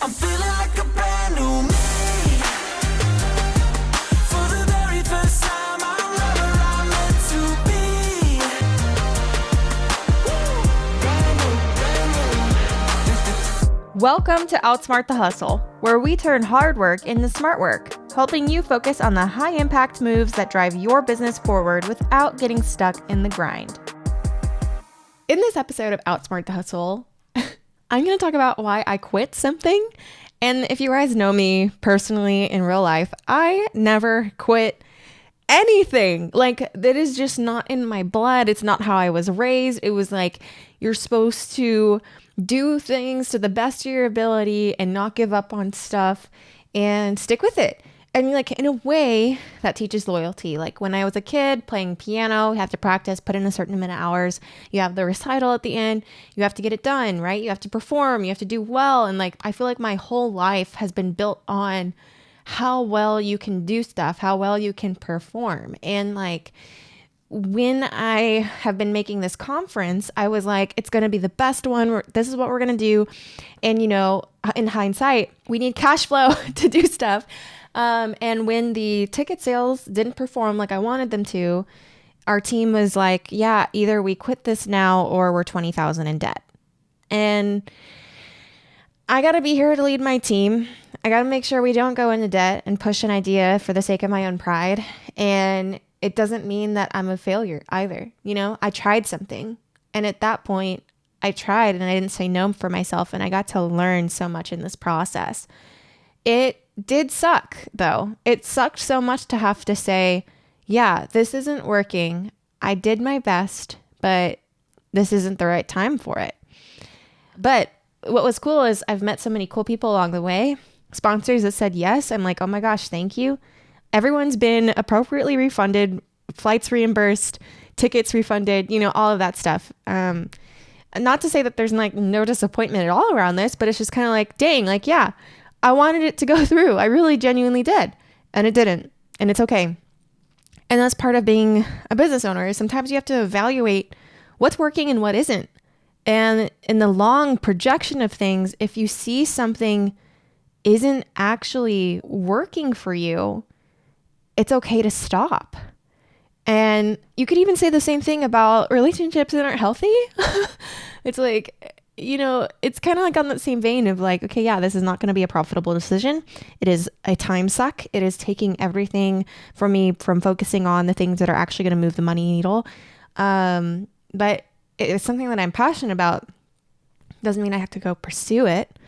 I'm feeling like a brand new me. For the very first time, I'm wherever I'm meant to be. Brand new. Welcome to Outsmart the Hustle, where we turn hard work into smart work, helping you focus on the high-impact moves that drive your business forward without getting stuck in the grind. In this episode of Outsmart the Hustle, I'm going to talk about why I quit something. And if you guys know me personally in real life, I never quit anything. Like, that is just not in my blood. It's not how I was raised. It was like, you're supposed to do things to the best of your ability and not give up on stuff and stick with it. And like, in a way that teaches loyalty. Like when I was a kid playing piano, you have to practice, put in a certain amount of hours. You have the recital at the end. You have to get it done, right? You have to perform. You have to do well. And like, I feel like my whole life has been built on how well you can do stuff, how well you can perform. And like, when I have been making this conference, I was like, it's going to be the best one. This is what we're going to do. And, you know, in hindsight, we need cash flow to do stuff. And when the ticket sales didn't perform like I wanted them to, our team was like, yeah, either we quit this now or we're 20,000 in debt. And I got to be here to lead my team. I got to make sure we don't go into debt and push an idea for the sake of my own pride. And it doesn't mean that I'm a failure either. You know, I tried something. And at that point, I tried and I didn't say no for myself. And I got to learn so much in this process. It did suck, though. It sucked so much to have to say, yeah, this isn't working. I did my best, but this isn't the right time for it. But what was cool is I've met so many cool people along the way. Sponsors that said yes. I'm like, oh my gosh, thank you. Everyone's been appropriately refunded, flights reimbursed, tickets refunded, you know, all of that stuff. Not to say that there's like no disappointment at all around this, but it's just kind of like, dang, like, yeah, I wanted it to go through. I really genuinely did. And it didn't. And it's okay. And that's part of being a business owner. Sometimes you have to evaluate what's working and what isn't. And in the long projection of things, if you see something isn't actually working for you, it's okay to stop. And you could even say the same thing about relationships that aren't healthy. It's like, you know, it's kind of like on that same vein of like, okay, yeah, this is not going to be a profitable decision. It is a time suck. It is taking everything from me from focusing on the things that are actually going to move the money needle. But it's something that I'm passionate about. Doesn't mean I have to go pursue it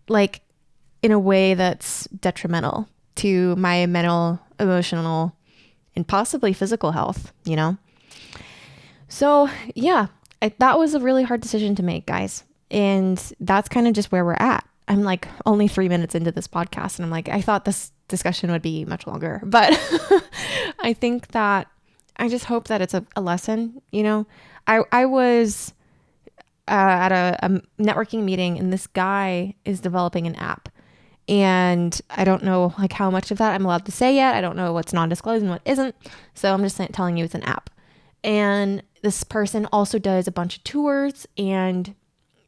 like in a way that's detrimental to my mental, emotional, and possibly physical health, you know? So yeah, that was a really hard decision to make, guys. And that's kind of just where we're at. I'm like only 3 minutes into this podcast and I'm like, I thought this discussion would be much longer, but I think that I just hope that it's a lesson, you know? I was at a networking meeting and this guy is developing an app. And I don't know like how much of that I'm allowed to say yet. I don't know what's non-disclosed and what isn't. So I'm just telling you it's an app. And this person also does a bunch of tours and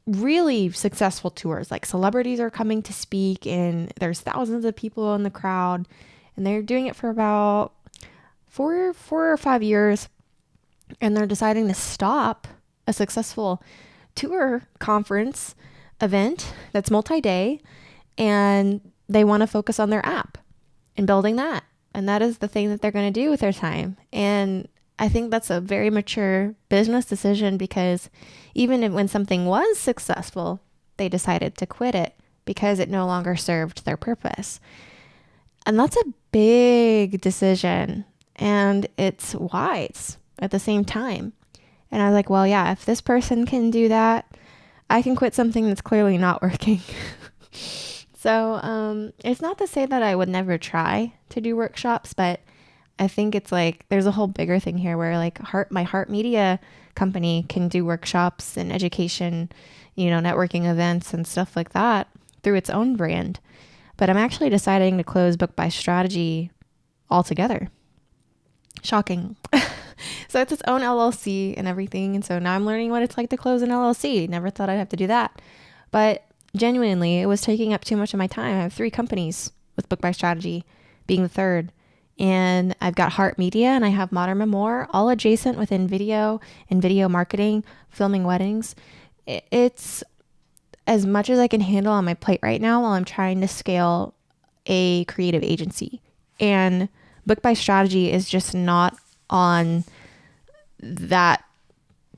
really successful tours. Like celebrities are coming to speak and there's thousands of people in the crowd. And they're doing it for about four or 5 years. And they're deciding to stop a successful tour conference event that's multi-day. And they want to focus on their app and building that. And that is the thing that they're going to do with their time. And I think that's a very mature business decision because even when something was successful, they decided to quit it because it no longer served their purpose. And that's a big decision. And it's wise at the same time. And I was like, well, yeah, if this person can do that, I can quit something that's clearly not working. So it's not to say that I would never try to do workshops, but I think it's like there's a whole bigger thing here where like my Heart Media company can do workshops and education, you know, networking events and stuff like that through its own brand. But I'm actually deciding to close Book by Strategy altogether. Shocking. So it's its own LLC and everything. And so now I'm learning what it's like to close an LLC. Never thought I'd have to do that. But genuinely, it was taking up too much of my time. I have 3 companies with Book by Strategy being the third. And I've got Heart Media and I have Modern Memoir, all adjacent within video and video marketing, filming weddings. It's as much as I can handle on my plate right now while I'm trying to scale a creative agency. And Book by Strategy is just not on that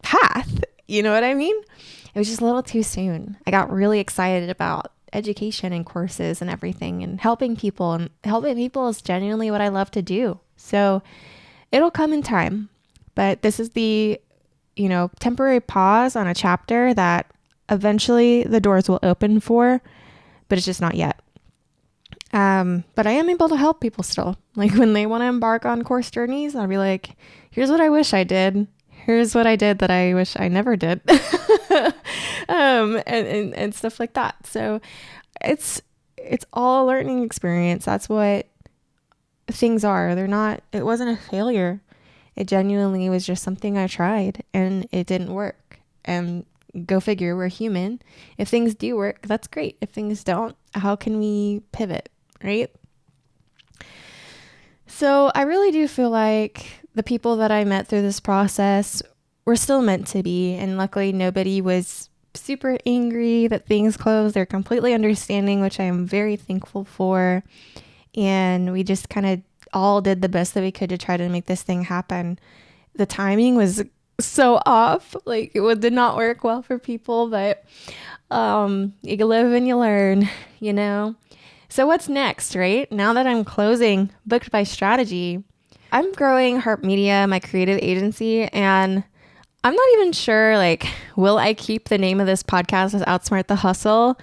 path. You know what I mean? It was just a little too soon. I got really excited about education and courses and everything and helping people, and helping people is genuinely what I love to do. So it'll come in time, but this is the, temporary pause on a chapter that eventually the doors will open for, but it's just not yet. But I am able to help people still. Like when they want to embark on course journeys, I'll be like, here's what I wish I did. Here's what I did that I wish I never did. And stuff like that. So it's all a learning experience. That's what things are. It wasn't a failure. It genuinely was just something I tried and it didn't work. And go figure, we're human. If things do work, that's great. If things don't, how can we pivot, right? So I really do feel like the people that I met through this process were still meant to be. And luckily nobody was super angry that things closed. They're completely understanding, which I am very thankful for. And we just kind of all did the best that we could to try to make this thing happen. The timing was so off. Like it did not work well for people, but you live and you learn, So what's next, right? Now that I'm closing Booked by Strategy, I'm growing Heart Media, my creative agency, and I'm not even sure, will I keep the name of this podcast as Outsmart the Hustle?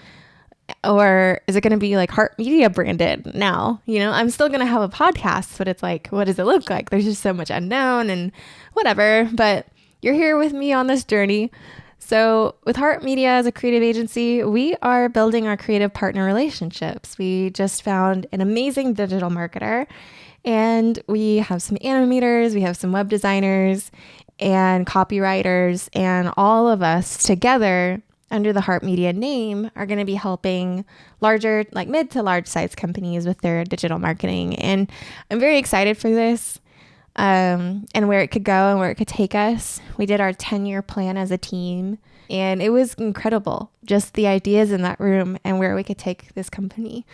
Or is it going to be like Heart Media branded now? I'm still going to have a podcast, but it's like, what does it look like? There's just so much unknown and whatever, but you're here with me on this journey. So with Heart Media as a creative agency, we are building our creative partner relationships. We just found an amazing digital marketer, and we have some animators, we have some web designers and copywriters, and all of us together under the Heart Media name are going to be helping larger, mid to large size companies with their digital marketing. And I'm very excited for this. And where it could go and where it could take us. We did our 10-year plan as a team, and it was incredible. Just the ideas in that room and where we could take this company.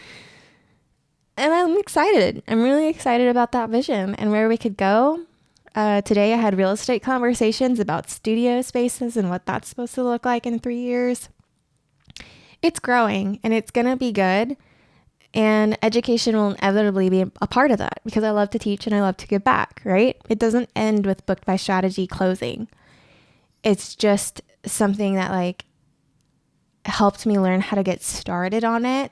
And I'm excited. I'm really excited about that vision and where we could go. Today I had real estate conversations about studio spaces and what that's supposed to look like in 3 years. It's growing and it's going to be good. And education will inevitably be a part of that because I love to teach and I love to give back, right? It doesn't end with Booked by Strategy closing. It's just something that helped me learn how to get started on it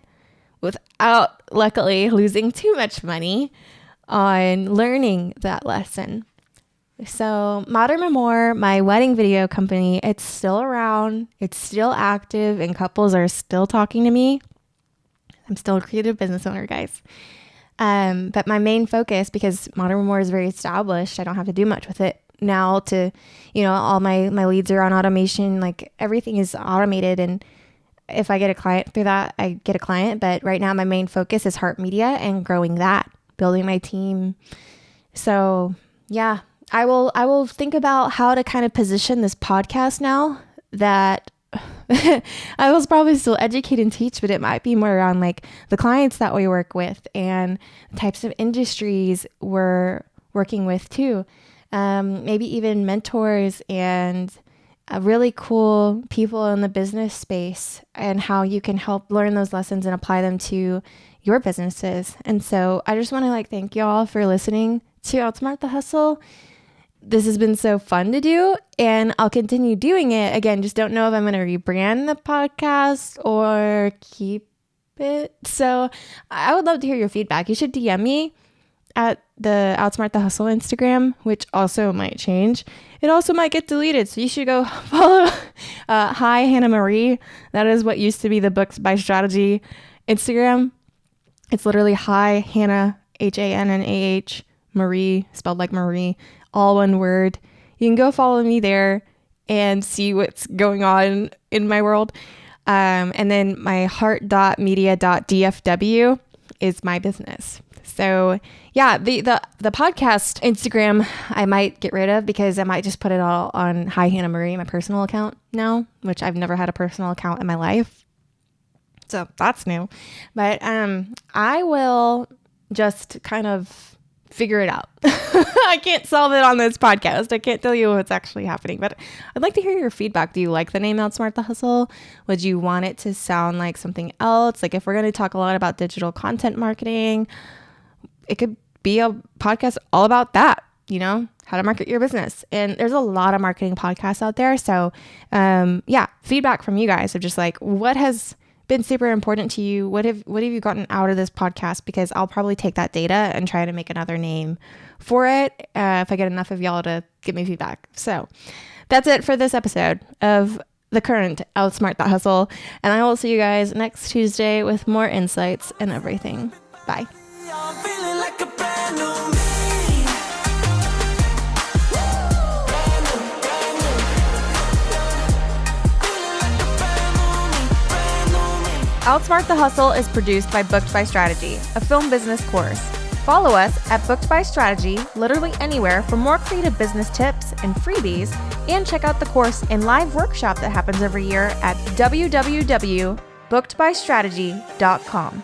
without, luckily, losing too much money on learning that lesson. So Modern Memoir, my wedding video company, it's still around. It's still active and couples are still talking to me. I'm still a creative business owner, guys. But my main focus, because Modern Memoir is very established, I don't have to do much with it now all my leads are on automation, everything is automated. And if I get a client through that, I get a client. But right now my main focus is Heart Media and growing that, building my team. So yeah, I will think about how to kind of position this podcast now that I will probably still educate and teach, but it might be more around the clients that we work with and the types of industries we're working with too. Maybe even mentors and really cool people in the business space and how you can help learn those lessons and apply them to your businesses. And so I just want to thank y'all for listening to Outsmart the Hustle. This has been so fun to do, and I'll continue doing it. Again, just don't know if I'm going to rebrand the podcast or keep it. So I would love to hear your feedback. You should DM me at the Outsmart the Hustle Instagram, which also might change. It also might get deleted, so you should go follow Hi Hannah Marie. That is what used to be the Books by Strategy Instagram. It's literally Hi Hannah, HANNAH, Marie, spelled like Marie, all one word. You can go follow me there and see what's going on in my world. And then my heart.media.dfw is my business. So yeah, the podcast Instagram I might get rid of because I might just put it all on Hi Hannah Marie, my personal account now, which I've never had a personal account in my life. So that's new. But I will just kind of figure it out. I can't solve it on this podcast. I can't tell you what's actually happening, but I'd like to hear your feedback. Do you like the name Outsmart the Hustle? Would you want it to sound like something else? Like if we're going to talk a lot about digital content marketing, it could be a podcast all about that, how to market your business. And there's a lot of marketing podcasts out there. So feedback from you guys of just like, what has been super important to you? What have you gotten out of this podcast? Because I'll probably take that data and try to make another name for it if I get enough of y'all to give me feedback. So that's it for this episode of the current Outsmart the Hustle. And I will see you guys next Tuesday with more insights and everything. Bye. I'm feeling like a brand new me. Outsmart the Hustle is produced by Booked by Strategy, a film business course. Follow us at Booked by Strategy literally anywhere for more creative business tips and freebies, and check out the course and live workshop that happens every year at www.bookedbystrategy.com.